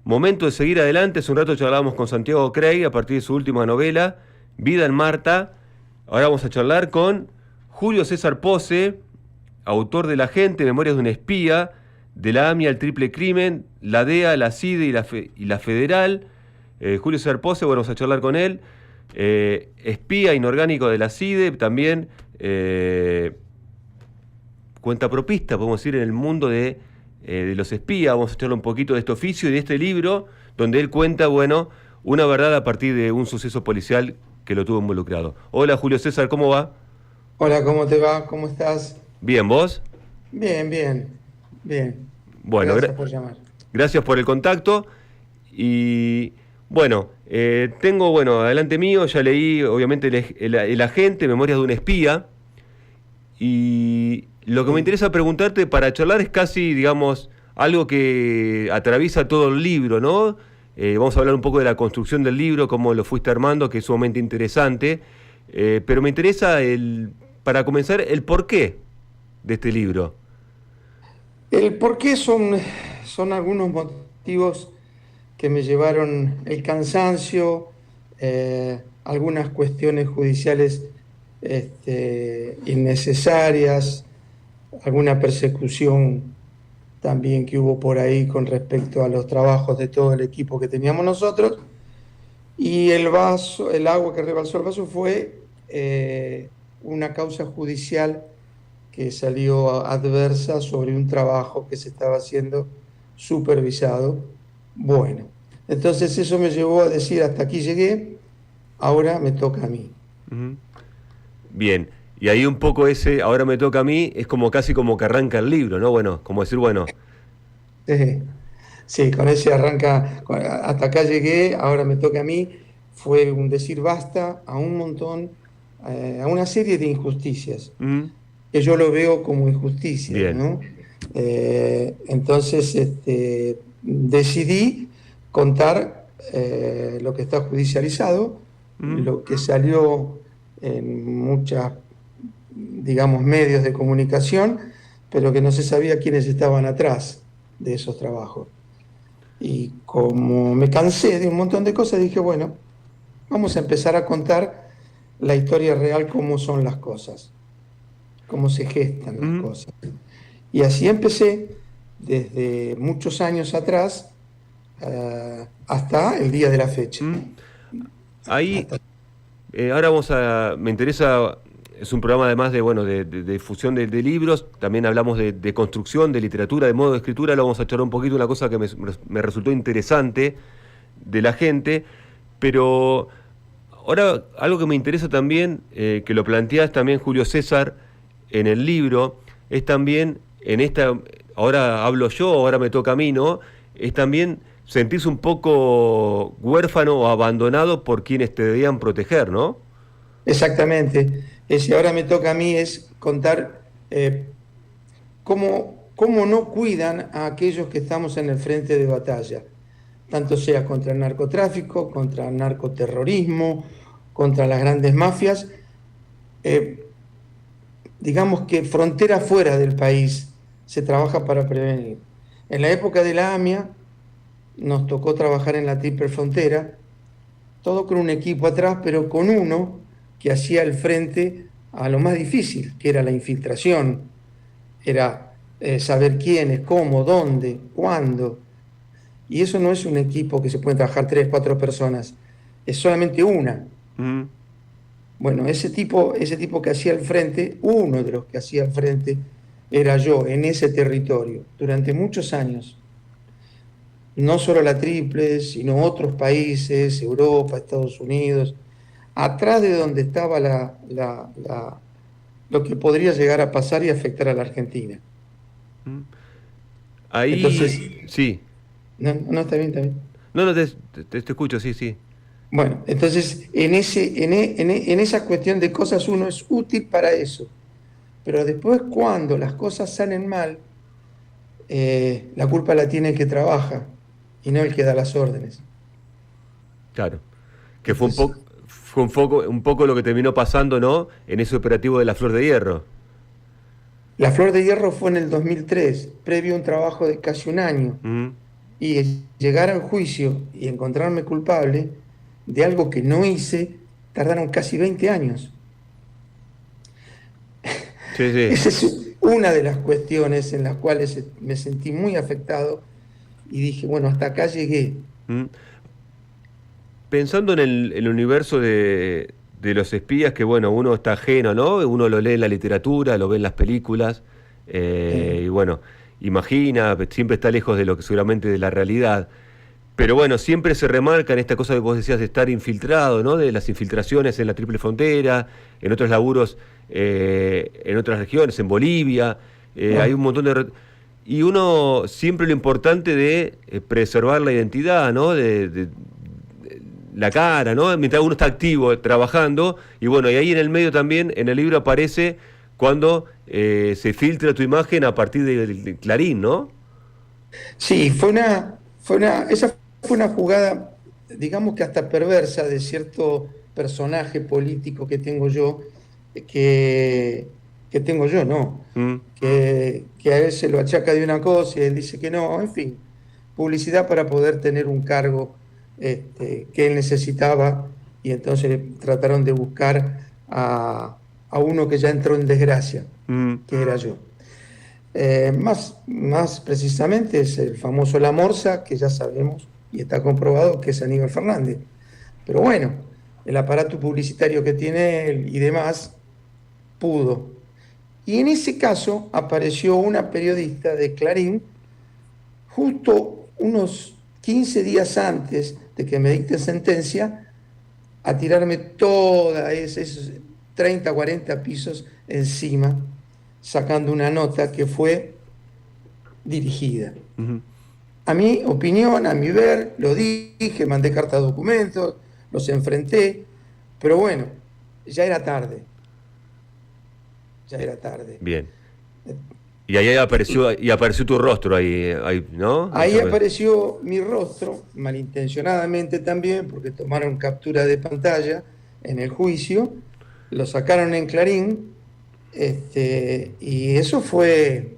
momento de seguir adelante. Hace un rato charlábamos con Santiago Craig a partir de su última novela, Vida en Marta. Ahora vamos a charlar con Julio César Pose, autor de La Gente, Memorias de un espía, de la AMIA, el triple crimen, la DEA, la CIDE y la Federal. Julio César Pose, bueno, vamos a charlar con él. Espía inorgánico de la CIDE, también cuentapropista, podemos decir, en el mundo de los espías. Vamos a charlar un poquito de este oficio y de este libro, donde él cuenta, bueno, una verdad a partir de un suceso policial que lo tuvo involucrado. Hola Julio César, ¿cómo va? Hola, ¿cómo te va? ¿Cómo estás? Bien, ¿vos? Bien, bien, bien. Bueno, Gracias por llamar. gracias por el contacto. Y bueno, tengo, bueno, adelante mío, ya leí obviamente el Agente, Memorias de un espía. Y lo que me Sí. interesa preguntarte para charlar es casi, digamos, algo que atraviesa todo el libro, ¿no? Vamos a hablar un poco de la construcción del libro, cómo lo fuiste armando, que es sumamente interesante. Pero me interesa, para comenzar, el porqué de este libro. El por qué son algunos motivos que me llevaron el cansancio, algunas cuestiones judiciales innecesarias, alguna persecución también que hubo por ahí con respecto a los trabajos de todo el equipo que teníamos nosotros. Y el agua que rebalsó el vaso fue una causa judicial que salió adversa sobre un trabajo que se estaba haciendo supervisado. Bueno, entonces eso me llevó a decir, hasta aquí llegué, ahora me toca a mí. Ujú. Bien, y ahí un poco ese, ahora me toca a mí, es como casi como que arranca el libro, ¿no? Bueno, como decir, bueno, Eh, Sí, con ese arranca, hasta acá llegué, ahora me toca a mí, fue un decir basta a un montón, a una serie de injusticias, mm, que yo lo veo como injusticias, bien. ¿no? Entonces, decidí contar lo que está judicializado, Mm. lo que salió en muchas, digamos, medios de comunicación, pero que no se sabía quiénes estaban atrás de esos trabajos. Y como me cansé de un montón de cosas, dije, bueno, vamos a empezar a contar la historia real, cómo son las cosas, cómo se gestan las Mm. cosas. Y así empecé desde muchos años atrás hasta el día de la fecha. Mm. Ahí, Hasta- ahora me interesa, es un programa además de, bueno, de difusión de libros, también hablamos de construcción, de literatura, de modo de escritura. Lo vamos a charlar un poquito, una cosa que me resultó interesante de La Gente, pero ahora algo que me interesa también, que lo planteás también Julio César en el libro, es también en esta, ahora hablo yo, ahora me toca a mí, ¿no? Es también sentirse un poco huérfano o abandonado por quienes te debían proteger, ¿no? Exactamente. Ese ahora me toca a mí es contar cómo no cuidan a aquellos que estamos en el frente de batalla, tanto sea contra el narcotráfico, contra el narcoterrorismo, contra las grandes mafias. Eh, digamos que frontera fuera del país se trabaja para prevenir. En la época de la AMIA nos tocó trabajar en la triple frontera, todo con un equipo atrás, pero con uno que hacía el frente a lo más difícil, que era la infiltración, era saber quiénes, cómo, dónde, cuándo. Y eso no es un equipo que se pueden trabajar tres, cuatro personas, es solamente una. Mm. Bueno, ese tipo que hacía el frente, uno de los que hacía el frente, era yo en ese territorio durante muchos años. No solo la Triple, sino otros países, Europa, Estados Unidos, atrás de donde estaba lo que podría llegar a pasar y afectar a la Argentina. Mm. Entonces, Ahí, sí. no, no, está bien, está bien. No, no, te escucho, sí, sí. Bueno, entonces en esa cuestión de cosas uno es útil para eso, pero después cuando las cosas salen mal, la culpa la tiene el que trabaja y no el que da las órdenes. Claro. Que Entonces, fue un poco lo que terminó pasando, ¿no? En ese operativo de la Flor de Hierro. la Flor de Hierro fue en el 2003, previo a un trabajo de casi un año. Mm. y llegar al juicio y encontrarme culpable de algo que no hice, tardaron casi 20 años. Sí, sí. Esa es una de las cuestiones en las cuales me sentí muy afectado y dije, bueno, hasta acá llegué. Mm. Pensando en el universo de los espías, que bueno, uno está ajeno, ¿no? Uno lo lee en la literatura, lo ve en las películas, y bueno, imagina, siempre está lejos de lo que seguramente de la realidad. Pero bueno, siempre se remarca en esta cosa que vos decías de estar infiltrado, ¿no? De las infiltraciones en la Triple Frontera, en otros laburos, en otras regiones, en Bolivia, hay un montón de... Y uno, siempre lo importante de preservar la identidad, ¿no? De la cara, ¿no? Mientras uno está activo, trabajando, y bueno, y ahí en el medio también, en el libro aparece cuando se filtra tu imagen a partir del Clarín, ¿no? Sí, esa fue una jugada, digamos que hasta perversa, de cierto personaje político que tengo yo, que tengo yo, no, Mm, que a él se lo achaca de una cosa y él dice que no, en fin, publicidad para poder tener un cargo que él necesitaba, y entonces trataron de buscar a uno que ya entró en desgracia, mm, que era yo. Más precisamente es el famoso La Morsa, que ya sabemos y está comprobado que es Aníbal Fernández. Pero bueno, el aparato publicitario que tiene él y demás pudo. Y en ese caso apareció una periodista de Clarín justo unos 15 días antes de que me dicten sentencia, a tirarme toda esos 30, 40 pisos encima, sacando una nota que fue dirigida. mm. A mi opinión, a mi ver, lo dije, mandé carta de documentos, los enfrenté, pero bueno, ya era tarde, ya era tarde. Bien. Y ahí apareció tu rostro ahí, ¿no? Ahí apareció mi rostro, malintencionadamente también, porque tomaron captura de pantalla en el juicio, lo sacaron en Clarín, y eso fue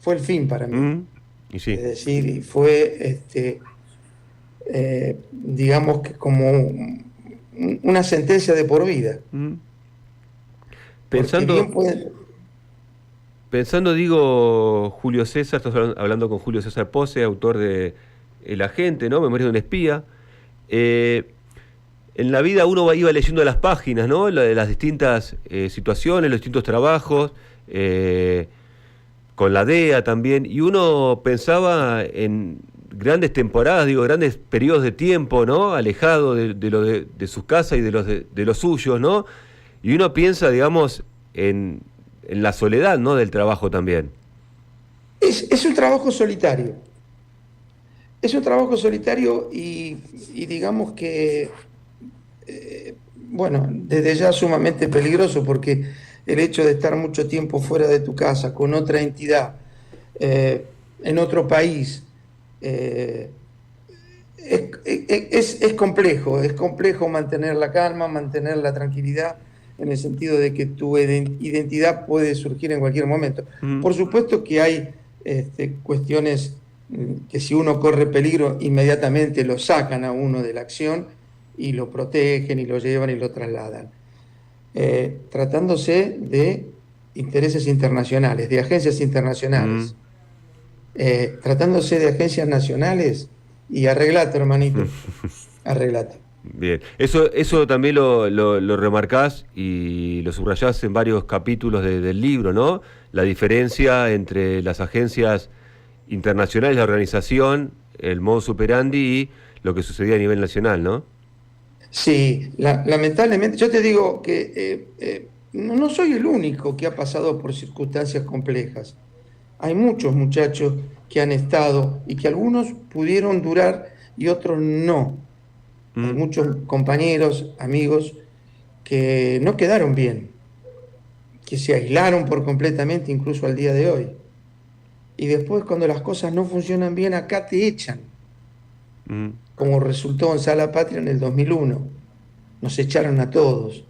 el fin para mí. Mm, y sí. Es decir, y fue, digamos que como una sentencia de por vida. Mm. Porque Pensando, bien pueden... pensando, digo, Julio César, estás hablando con Julio César Pose, autor de El Agente, ¿no? Memoria de un espía. Eh, en la vida uno iba leyendo las páginas, ¿no? De las distintas situaciones, los distintos trabajos, con la DEA también, y uno pensaba en grandes temporadas, digo, grandes periodos de tiempo, ¿no? Alejado de sus casas y de los suyos, ¿no? Y uno piensa, digamos, en la soledad, ¿no? Del trabajo también. Es un trabajo solitario. Es un trabajo solitario y digamos que, bueno, desde ya sumamente peligroso, porque el hecho de estar mucho tiempo fuera de tu casa, con otra entidad, en otro país, es complejo mantener la calma, mantener la tranquilidad, en el sentido de que tu identidad puede surgir en cualquier momento. Mm, Por supuesto que hay cuestiones que, si uno corre peligro, inmediatamente lo sacan a uno de la acción y lo protegen y lo llevan y lo trasladan. Tratándose de intereses internacionales, de agencias mm. internacionales. Tratándose de agencias nacionales, y arreglate, hermanito, arreglate. Bien, eso también lo remarcás y lo subrayás en varios capítulos del libro, ¿no? La diferencia entre las agencias internacionales, la organización, el modus operandi y lo que sucedía a nivel nacional, ¿no? Sí, lamentablemente, yo te digo que no soy el único que ha pasado por circunstancias complejas. Hay muchos muchachos que han estado y que algunos pudieron durar y otros no. Hay Mm, muchos compañeros, amigos, que no quedaron bien, que se aislaron por completamente, incluso al día de hoy. Y después, cuando las cosas no funcionan bien, acá te echan, mm, como resultó en Sala Patria en el 2001. Nos echaron a todos.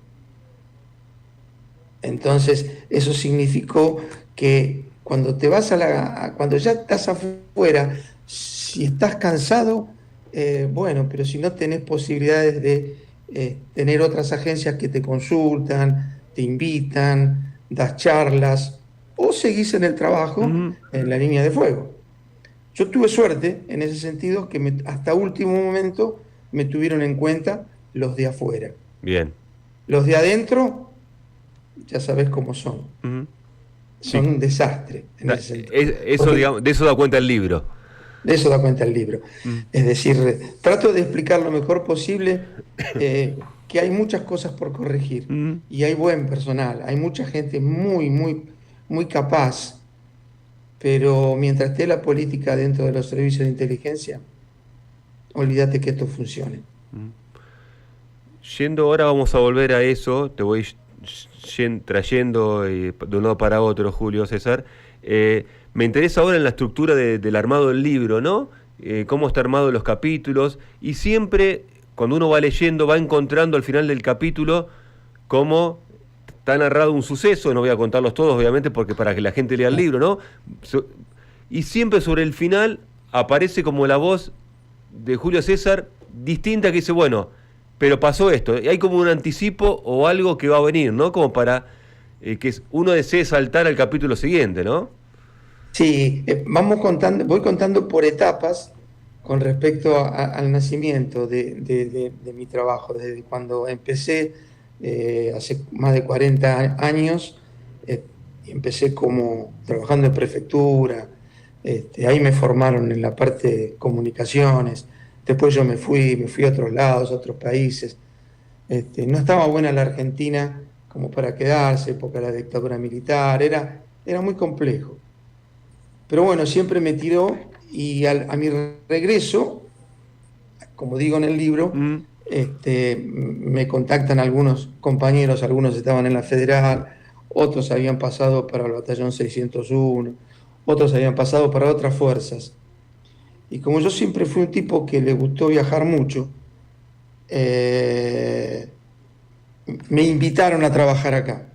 Entonces, eso significó que cuando te vas cuando ya estás afuera, si estás cansado, bueno, pero si no tenés posibilidades de tener otras agencias que te consultan, te invitan, das charlas, o seguís en el trabajo Ujú. en la línea de fuego. Yo tuve suerte en ese sentido que hasta último momento me tuvieron en cuenta los de afuera. Bien. Los de adentro, ya sabés cómo son. Ujú. Son Sí. un desastre en ese sentido. Eso, Porque digamos, de eso da cuenta el libro. de eso da cuenta el libro. Mm. Es decir, trato de explicar lo mejor posible que hay muchas cosas por corregir Mm. y hay buen personal, hay mucha gente muy, muy, muy capaz, pero mientras esté la política dentro de los servicios de inteligencia, olvídate que esto funcione. Yendo ahora, vamos a volver a eso, te voy trayendo de un lado para otro, Julio César. Me interesa ahora en la estructura del armado del libro, ¿no? Cómo está armado los capítulos, y siempre, cuando uno va leyendo, va encontrando al final del capítulo cómo está narrado un suceso. No voy a contarlos todos, obviamente, porque para que la gente lea el libro, ¿no? Y siempre sobre el final aparece como la voz de Julio César distinta, que dice, bueno, pero pasó esto, y hay como un anticipo o algo que va a venir, ¿no? Como para que uno desee saltar al capítulo siguiente, ¿no? Sí, voy contando por etapas con respecto al nacimiento de mi trabajo, desde cuando empecé hace más de 40 años, empecé como trabajando en prefectura, ahí me formaron en la parte de comunicaciones, después yo me fui a otros lados, a otros países. No estaba buena la Argentina como para quedarse, porque la dictadura militar, era muy complejo. Pero bueno, siempre me tiró y a mi regreso, como digo en el libro, Mm. me contactan algunos compañeros, algunos estaban en la Federal, otros habían pasado para el Batallón 601, otros habían pasado para otras fuerzas. Y como yo siempre fui un tipo que le gustó viajar mucho, me invitaron a trabajar acá.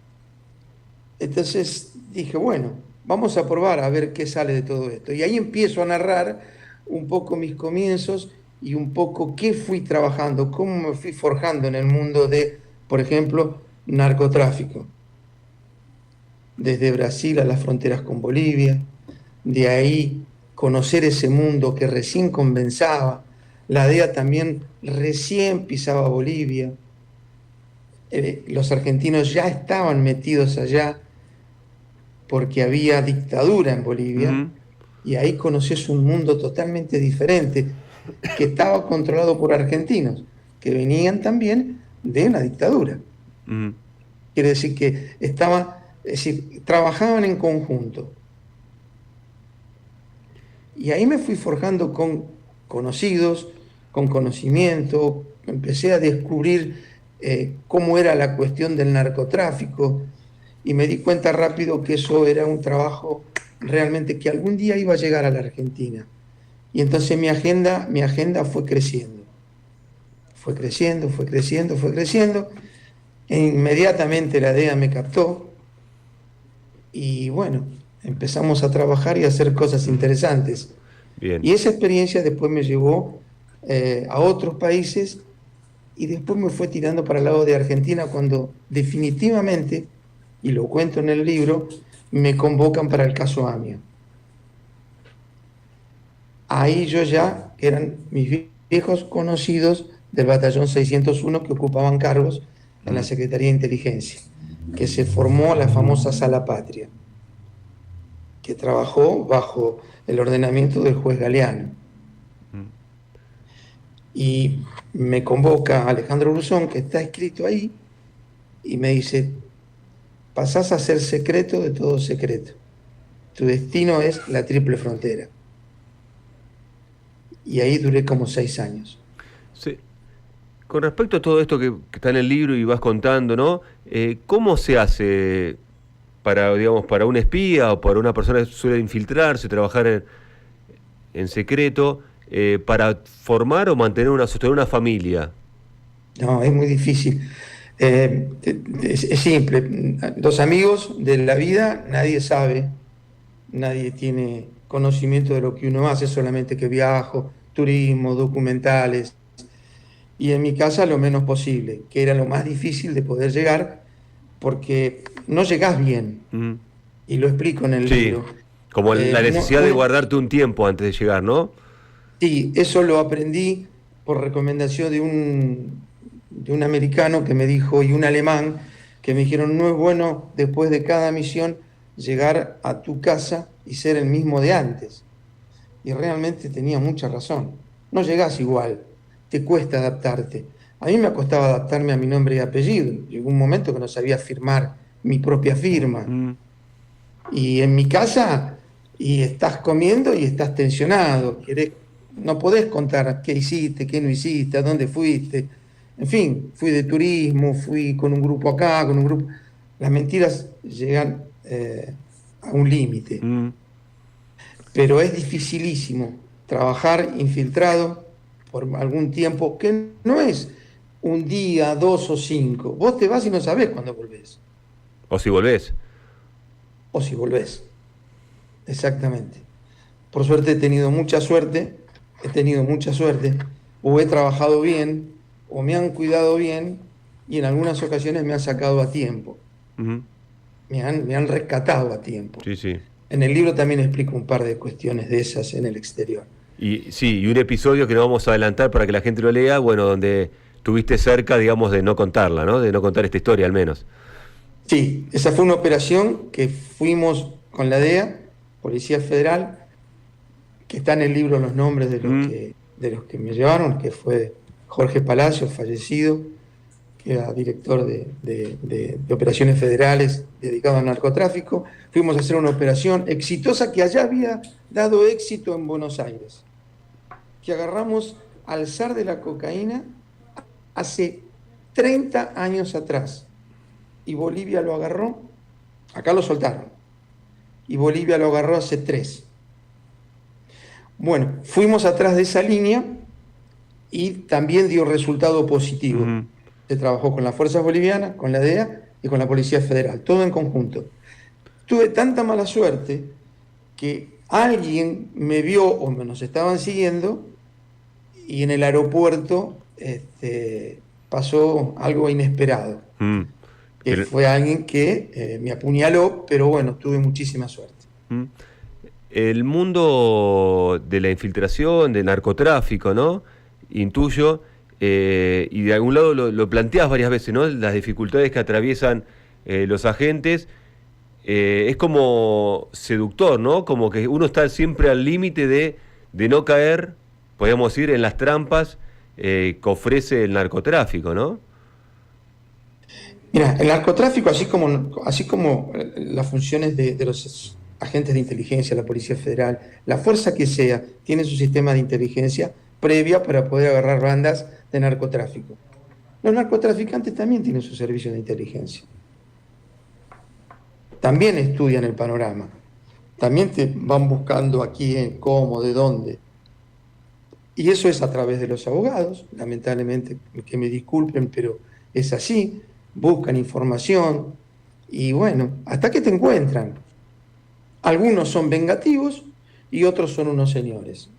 Entonces dije, bueno, vamos a probar a ver qué sale de todo esto. Y ahí empiezo a narrar un poco mis comienzos y un poco qué fui trabajando, cómo me fui forjando en el mundo de, por ejemplo, narcotráfico. Desde Brasil a las fronteras con Bolivia, de ahí conocer ese mundo que recién comenzaba. La DEA también recién pisaba Bolivia. Los argentinos ya estaban metidos allá porque había dictadura en Bolivia, Mm. y ahí conoces un mundo totalmente diferente que estaba controlado por argentinos, que venían también de una dictadura. Mm. Quiere decir que trabajaban en conjunto. Y ahí me fui forjando con conocidos, con conocimiento, empecé a descubrir cómo era la cuestión del narcotráfico, y me di cuenta rápido que eso era un trabajo realmente que algún día iba a llegar a la Argentina. Y entonces mi agenda fue creciendo. Fue creciendo, fue creciendo, fue creciendo. E inmediatamente la DEA me captó y bueno, empezamos a trabajar y a hacer cosas interesantes. Bien. Y esa experiencia después me llevó a otros países y después me fue tirando para el lado de Argentina cuando definitivamente, y lo cuento en el libro, me convocan para el caso AMIA. Ahí yo ya eran mis viejos conocidos del Batallón 601 que ocupaban cargos en la Secretaría de Inteligencia, que se formó la famosa Sala Patria, que trabajó bajo el ordenamiento del juez Galeano. Y me convoca Alejandro Bruzón, que está escrito ahí, y me dice, pasás a ser secreto de todo secreto. Tu destino es la triple frontera. Y ahí duré como 6 años. Sí. Con respecto a todo esto que está en el libro y vas contando, ¿no? ¿Cómo se hace para, digamos, para un espía o para una persona que suele infiltrarse, trabajar en secreto, para formar o sostener una familia? No, es muy difícil. Es simple. 2 amigos de la vida, nadie sabe, nadie tiene conocimiento de lo que uno hace, solamente que viajo, turismo, documentales, y en mi casa lo menos posible, que era lo más difícil de poder llegar, porque no llegás bien, Mm. y lo explico en el Sí, libro. como la necesidad de Uno, guardarte un tiempo antes de llegar, ¿no? sí, eso lo aprendí por recomendación de un americano que me dijo, y un alemán, que me dijeron, no es bueno después de cada misión llegar a tu casa y ser el mismo de antes. Y realmente tenía mucha razón. No llegás igual, te cuesta adaptarte. A mí me costaba adaptarme a mi nombre y apellido. Llegó un momento que no sabía firmar mi propia firma. Mm. Y en mi casa, y estás comiendo y estás tensionado, no podés contar qué hiciste, qué no hiciste, a dónde fuiste. En fin, fui de turismo, fui con un grupo acá, con un grupo. Las mentiras llegan a un límite, Mm. pero es dificilísimo trabajar infiltrado por algún tiempo, que no es un día, 2 o 5. Vos te vas y no sabés cuándo volvés, O si volvés. o si volvés. Exactamente. Por suerte he tenido mucha suerte, o he trabajado bien, o me han cuidado bien, y en algunas ocasiones me han sacado a tiempo, Ujú. me han rescatado a tiempo. Sí, sí. En el libro también explico un par de cuestiones de esas en el exterior. Y sí, y un episodio que no vamos a adelantar para que la gente lo lea, bueno, donde tuviste cerca, digamos, de no contarla, ¿no? De no contar esta historia al menos. Sí, esa fue una operación que fuimos con la DEA, Policía Federal, que está en el libro los nombres Mm. de los que me llevaron, que fue Jorge Palacios, fallecido, que era director de operaciones federales dedicado al narcotráfico. Fuimos a hacer una operación exitosa que allá había dado éxito en Buenos Aires, que agarramos al zar de la cocaína hace 30 años atrás, y Bolivia lo agarró, acá lo soltaron, y Bolivia lo agarró hace 3. Bueno, fuimos atrás de esa línea y también dio resultado positivo. Ujú. Se trabajó con las fuerzas bolivianas, con la DEA y con la Policía Federal, todo en conjunto. Tuve tanta mala suerte que alguien me vio o nos estaban siguiendo, y en el aeropuerto pasó algo inesperado, Mm. que El, fue alguien que me apuñaló, pero bueno, tuve muchísima suerte. mm. El mundo de la infiltración, del narcotráfico, ¿no? Intuyo, y de algún lado lo planteás varias veces, ¿no? Las dificultades que atraviesan los agentes. Es como seductor, ¿no? Como que uno está siempre al límite de no caer, podríamos decir, en las trampas que ofrece el narcotráfico, ¿no? Mira, el narcotráfico, así como las funciones de los agentes de inteligencia, la Policía Federal, la fuerza que sea, tiene su sistema de inteligencia previa para poder agarrar bandas de narcotráfico. Los narcotraficantes también tienen su servicio de inteligencia. También estudian el panorama. También te van buscando a quién, cómo, de dónde. Y eso es a través de los abogados, lamentablemente, que me disculpen, pero es así. Buscan información y bueno, hasta que te encuentran. Algunos son vengativos y otros son unos señores.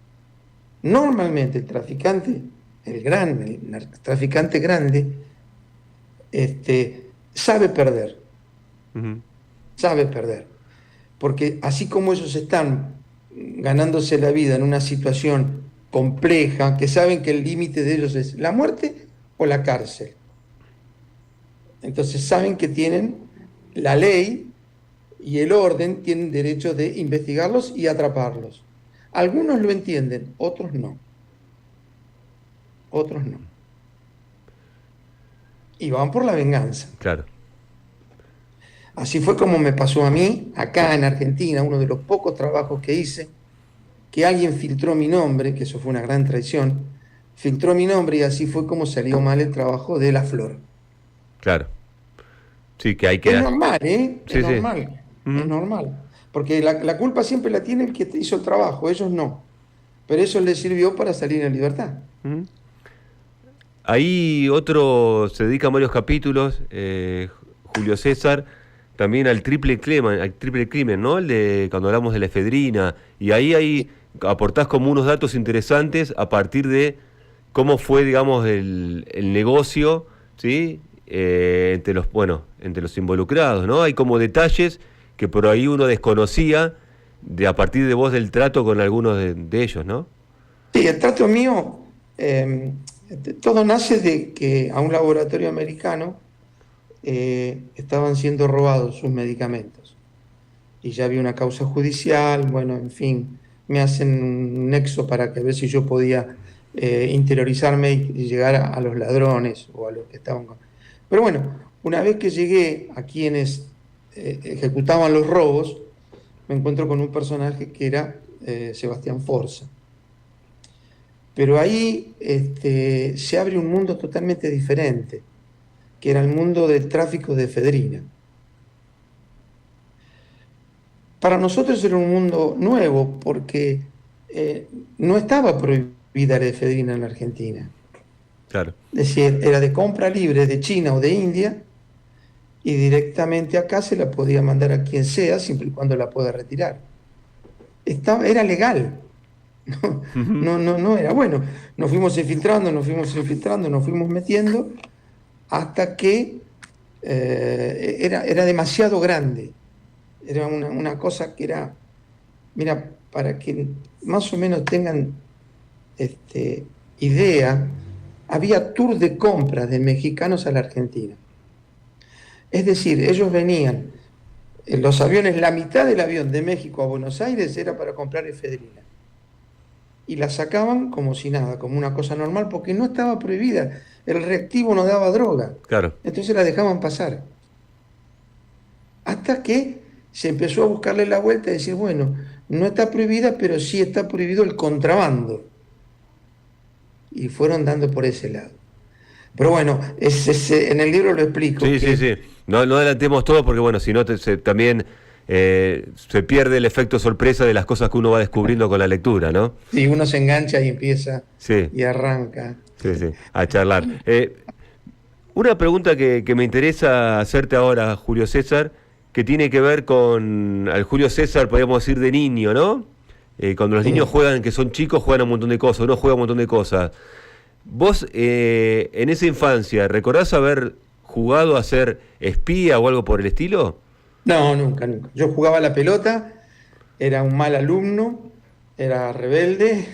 Normalmente el traficante, el narcotraficante grande, sabe perder, Ujú. sabe perder. Porque así como ellos están ganándose la vida en una situación compleja, que saben que el límite de ellos es la muerte o la cárcel. Entonces saben que tienen la ley y el orden, tienen derecho de investigarlos y atraparlos. Algunos lo entienden, otros no. Otros no. Y van por la venganza. Claro. Así fue como me pasó a mí, acá en Argentina, uno de los pocos trabajos que hice, que alguien filtró mi nombre, que eso fue una gran traición, filtró mi nombre, y así fue como salió mal el trabajo de La Flor. Claro. Sí, que hay Es que... normal, ¿eh? Es Sí, sí. normal, es Ujú. normal. Porque la culpa siempre la tiene el que hizo el trabajo, ellos no. Pero eso les sirvió para salir en libertad. Ujú. Ahí otro se dedica a varios capítulos, Julio César, también al triple crimen, ¿no? El de cuando hablamos de la efedrina, y ahí aportás como unos datos interesantes a partir de cómo fue, digamos, el negocio, ¿sí? Entre los involucrados, ¿no? Hay como detalles que por ahí uno desconocía a partir de vos del trato con algunos de ellos, ¿no? Sí, el trato mío, todo nace de que a un laboratorio americano estaban siendo robados sus medicamentos. Y ya había una causa judicial, bueno, en fin, me hacen un nexo para que a ver si yo podía interiorizarme y llegar a los ladrones o a los que estaban con... Pero bueno, una vez que llegué a quienes ejecutaban los robos, me encuentro con un personaje que era Sebastián Forza. Pero ahí se abre un mundo totalmente diferente, que era el mundo del tráfico de efedrina. Para nosotros era un mundo nuevo porque no estaba prohibida la efedrina en la Argentina. Claro. Es decir, era de compra libre de China o de India y directamente acá se la podía mandar a quien sea siempre y cuando la pueda retirar. Era legal. No era bueno. Nos fuimos infiltrando, nos fuimos metiendo hasta que era demasiado grande. Era una cosa que era, mira, para que más o menos tengan idea, había tour de compra de mexicanos a la Argentina. Es decir, ellos venían en los aviones, la mitad del avión de México a Buenos Aires era para comprar efedrina. Y la sacaban como si nada, como una cosa normal, porque no estaba prohibida. El reactivo no daba droga. Claro. Entonces la dejaban pasar. Hasta que se empezó a buscarle la vuelta y decir, bueno, no está prohibida, pero sí está prohibido el contrabando. Y fueron dando por ese lado. Pero bueno, en el libro lo explico. Sí. No adelantemos todo porque, bueno, si no también se pierde el efecto sorpresa de las cosas que uno va descubriendo con la lectura, ¿no? Sí, uno se engancha y empieza y arranca. Sí, a charlar. Una pregunta que me interesa hacerte ahora, Julio César, que tiene que ver con al Julio César, podríamos decir, de niño, ¿no? Cuando los niños juegan, que son chicos, juegan un montón de cosas, uno juega un montón de cosas. Vos, en esa infancia, ¿recordás haber jugado a ser espía o algo por el estilo? No, nunca. Yo jugaba a la pelota, era un mal alumno, era rebelde,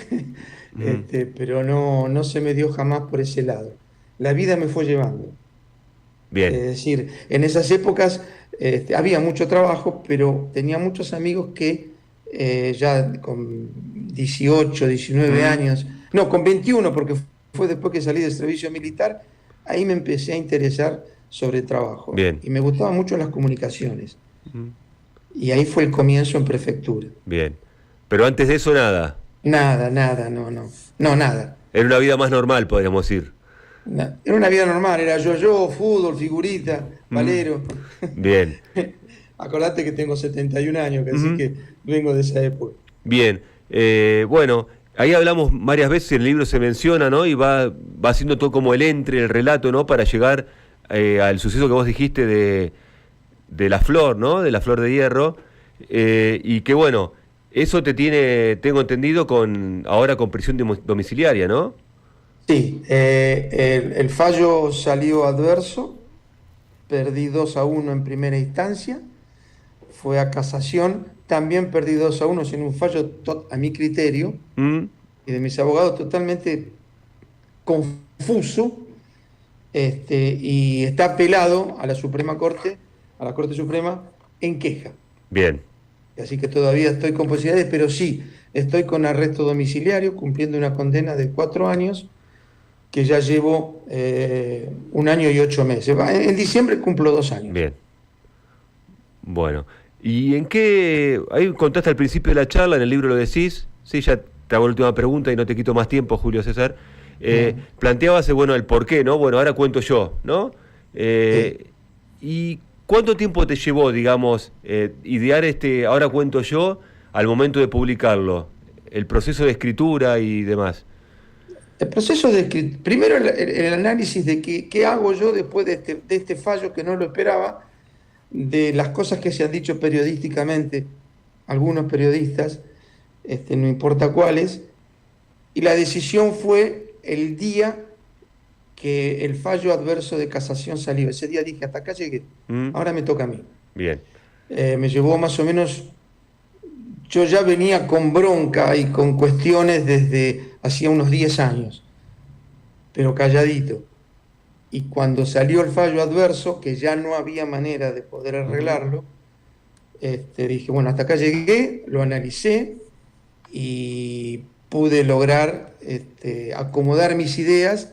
pero no se me dio jamás por ese lado. La vida me fue llevando. Bien. Es decir, en esas épocas había mucho trabajo, pero tenía muchos amigos que ya con 18, 19 años, no, con 21, porque fue después que salí del servicio militar, ahí me empecé a interesar sobre el trabajo. Bien. Y me gustaban mucho las comunicaciones. Y ahí fue el comienzo en prefectura. Bien. Pero antes de eso, nada. Nada, no, nada. Era una vida más normal, podríamos decir. Era una vida normal, era yo, fútbol, figurita, valero. Bien. Acordate que tengo 71 años, así que vengo de esa época. Bien. Bueno, ahí hablamos varias veces, en el libro se menciona, ¿no? Y va haciendo todo como el relato, ¿no? Para llegar al suceso que vos dijiste de la flor, ¿no? De la flor de hierro. Y que bueno, eso te tiene, tengo entendido, ahora con prisión domiciliaria, ¿no? Sí, el fallo salió adverso, perdí 2-1 en primera instancia, fue a casación, también perdí 2-1 sin un fallo a mi criterio y de mis abogados totalmente confuso, y está apelado a la Suprema Corte, a la Corte Suprema, en queja. Bien. Así que todavía estoy con posibilidades, pero sí, estoy con arresto domiciliario, cumpliendo una condena de 4 años, que ya llevo 1 año y 8 meses. En diciembre cumplo 2 años. Bien. Bueno, ¿y en qué? Ahí contaste al principio de la charla, en el libro lo decís, sí, ya te hago la última pregunta y no te quito más tiempo, Julio César. Planteabas, bueno, el por qué, ¿no? Bueno, ahora cuento yo, ¿no? Sí. ¿Y cuánto tiempo te llevó, digamos, idear ahora cuento yo, al momento de publicarlo? El proceso de escritura y demás. El proceso de escritura, primero el análisis de qué hago yo después de este fallo que no lo esperaba. de las cosas que se han dicho periodísticamente, algunos periodistas, no importa cuáles, y la decisión fue el día que el fallo adverso de casación salió. Ese día dije, hasta acá llegué, ahora me toca a mí. Bien. Me llevó más o menos, yo ya venía con bronca y con cuestiones desde hacía unos 10 años, pero calladito. Y cuando salió el fallo adverso, que ya no había manera de poder arreglarlo, dije, bueno, hasta acá llegué, lo analicé y pude lograr acomodar mis ideas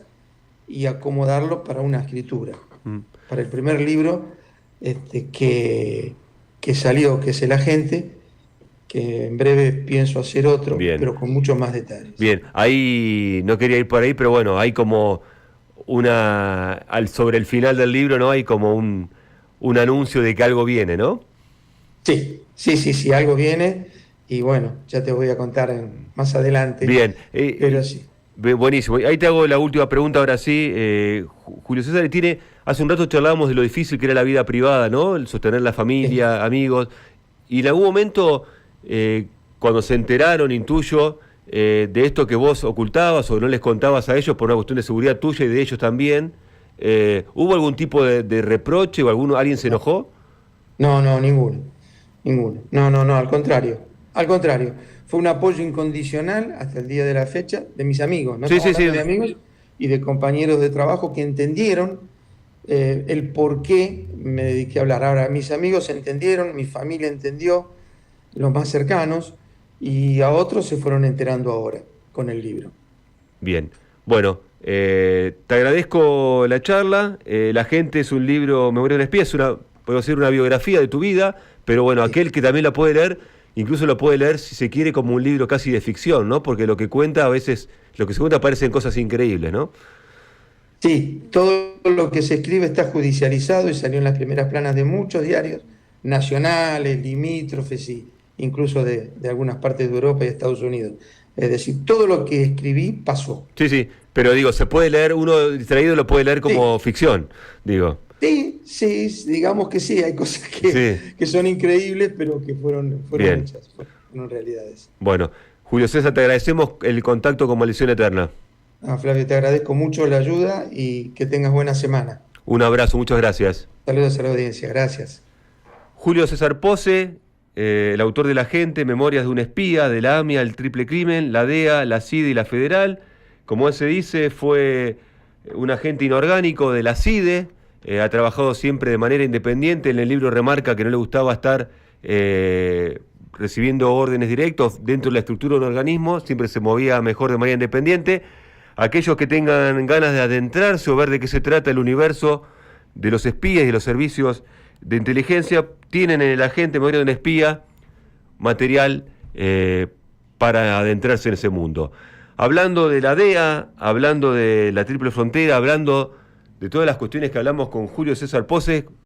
y acomodarlo para una escritura, para el primer libro que salió, que es El Agente, que en breve pienso hacer otro, Bien. pero con muchos más detalles. Bien, ahí no quería ir por ahí, pero bueno, hay como sobre el final del libro, ¿no? Hay como un anuncio de que algo viene, ¿no? Sí, algo viene y bueno, ya te voy a contar más adelante. Bien, pero sí. Buenísimo. Ahí te hago la última pregunta, ahora sí. Julio César hace un rato charlábamos de lo difícil que era la vida privada, ¿no? El sostener la familia, Sí. amigos. Y en algún momento, cuando se enteraron, intuyo, de esto que vos ocultabas o no les contabas a ellos por una cuestión de seguridad tuya y de ellos también, ¿hubo algún tipo de reproche o alguien se enojó? No, ninguno. No, al contrario. Al contrario. Fue un apoyo incondicional hasta el día de la fecha de mis amigos, ¿no? Sí, Estamos sí, sí. hablando de amigos y de compañeros de trabajo que entendieron el por qué me dediqué a hablar. Ahora, mis amigos entendieron, mi familia entendió, los más cercanos, y a otros se fueron enterando ahora con el libro. Bien, bueno, te agradezco la charla. La gente es un libro, Memoria de un espía, puedo decir una biografía de tu vida, pero bueno, aquel que también la puede leer, incluso lo puede leer si se quiere como un libro casi de ficción, ¿no? Porque lo que cuenta a veces, lo que se cuenta parecen cosas increíbles, ¿no? Sí, todo lo que se escribe está judicializado y salió en las primeras planas de muchos diarios nacionales, limítrofes y incluso de algunas partes de Europa y Estados Unidos. Es decir, todo lo que escribí pasó. Sí, pero digo, se puede leer, uno distraído lo puede leer como ficción, digo. Sí, digamos que sí, hay cosas que son increíbles, pero que fueron hechas, fueron realidades. Bueno, Julio César, te agradecemos el contacto con Maldición Eterna. Flavio, te agradezco mucho la ayuda y que tengas buena semana. Un abrazo, muchas gracias. Saludos a la audiencia, gracias. Julio César Pose, el autor de La Gente, Memorias de un espía, de la AMIA, el triple crimen, la DEA, la CIDE y la Federal. Como él se dice, fue un agente inorgánico de la CIDE, ha trabajado siempre de manera independiente. En el libro remarca que no le gustaba estar recibiendo órdenes directos dentro de la estructura de un organismo, siempre se movía mejor de manera independiente. Aquellos que tengan ganas de adentrarse o ver de qué se trata el universo de los espías y de los servicios de inteligencia, tienen en El Agente, Memoria de un espía, material para adentrarse en ese mundo. Hablando de la DEA, hablando de la Triple Frontera, hablando de todas las cuestiones que hablamos con Julio César Pose,